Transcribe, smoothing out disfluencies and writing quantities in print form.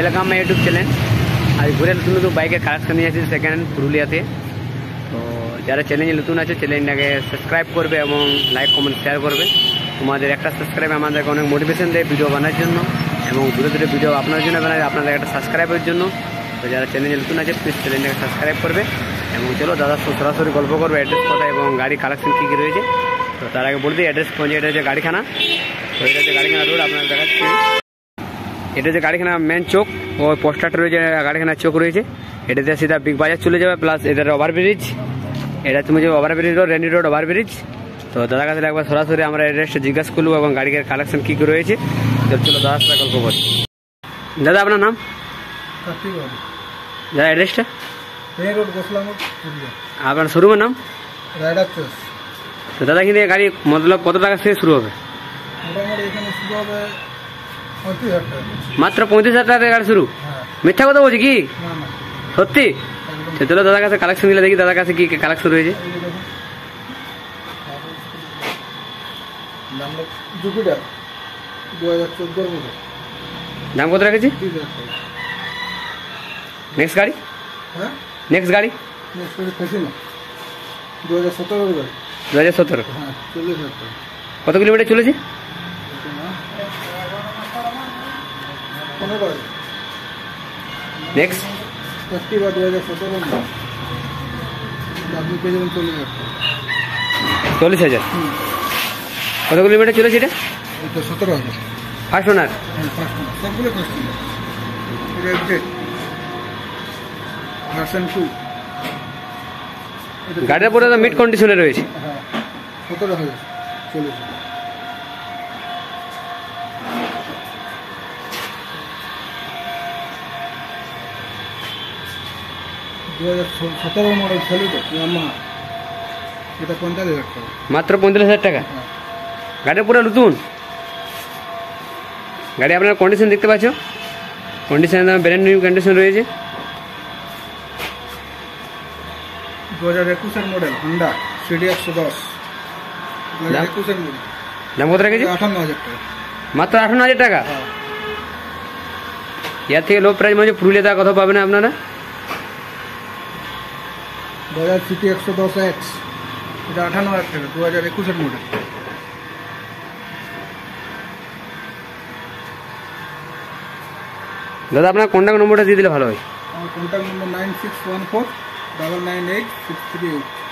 Welcome my YouTube channel. আজ ঘুরে নতুন নতুন বাইকের কালেকশন নিয়ে আসছি সেকেন্ড হ্যান্ড পুরুলিয়াতে। তো যারা চ্যানেলে নতুন আছে চ্যানেলটাকে সাবস্ক্রাইব করবে এবং লাইক কমেন্ট শেয়ার করবে। তোমাদের একটা সাবস্ক্রাইব আমাদেরকে অনেক মোটিভেশন দেয় ভিডিও বানার জন্য, এবং দূরে দূরে ভিডিও আপনার জন্য বানায়, আপনাদের একটা সাবস্ক্রাইবের জন্য। তো যারা চ্যানেলে নতুন আছে প্লিজ চ্যানেলটাকে সাবস্ক্রাইব করবে। এবং চলো দাদার সরাসরি গল্প করবে অ্যাড্রেস কোথায় এবং গাড়ি কালেকশন কী কী রয়েছে। তো তার আগে বলতে অ্যাড্রেস পৌঁছে, এটা হচ্ছে গাড়িখানা। তো এটা হচ্ছে গাড়িখানা রোড, আপনারা দেখাচ্ছি। এটা যে গাড়িখানা মেন চোক, ও পোস্টারটা রয়েছে, গাড়িখানার চোক রয়েছে। এটাতে সিধা বিগ বাজার চলে যাবে, প্লাস এটার ওভারব্রিজ। এটা তুমি যে ওভারব্রিজ রোড, রেনি রোড ওভারব্রিজ। তো দাদার কাছে একবার সরাসরি আমরা অ্যাড্রেসটা জিজ্ঞাসা করবো এবং গাড়ির কালেকশন কী কী রয়েছে। চলো দাদার সাথে গল্প করি। দাদা আপনার নাম? দাদা অ্যাড্রেসটা? আপনার শোরুমের নাম? তো দাদা কিন্তু গাড়ি মতলব কত টাকা থেকে শুরু হবে? মাত্র 35,000 টাকা থেকে গাড়ি শুরু? মিথ্যা কথা বলছি কি সত্যি? চলো দাদার কাছে কালেকশন দিলে দেখি দাদার কাছে কি কালেকশন রয়েছে। দাম কত রেখেছি? নেক্সট গাড়ি? নেক্সট গাড়ি 2017। কত কিলোমিটার চলেছে? নেক্সট 40,000। কত কিলোমিটার চলেছে এটা? 17,000। First owner? গাড়িটা পুরো মিড কন্ডিশনে রয়েছে। 17,000 চলেছে। 2017 মডেল ছেলে তো ইয়ামাহা, এটা 45,000 টাকা। মাত্র 45,000 টাকা? গাড়িটা পুরো নতুন গাড়ি। আপনার কন্ডিশন দেখতে পাচ্ছ, কন্ডিশন ব্র্যান্ড নিউ কন্ডিশন রয়েছে। 2021 মডেল হন্ডা সিডি 110। 2021 মডেল। দাম কত রেখেছে? 58,000 টাকা। মাত্র 58,000 টাকা? ইয়ার থেকে লো প্রাইস মানে পুরুলিয়াতে কথা পাবেন আপনারা। 2000 সিটি 110X, এটা 58,000 টাকা। 2021 মডেল। দাদা আপনার কন্ট্যাক্ট নম্বরটা দিয়ে দিলে ভালো হয়। আমার কন্ট্যাক্ট নম্বর 9614 998 638।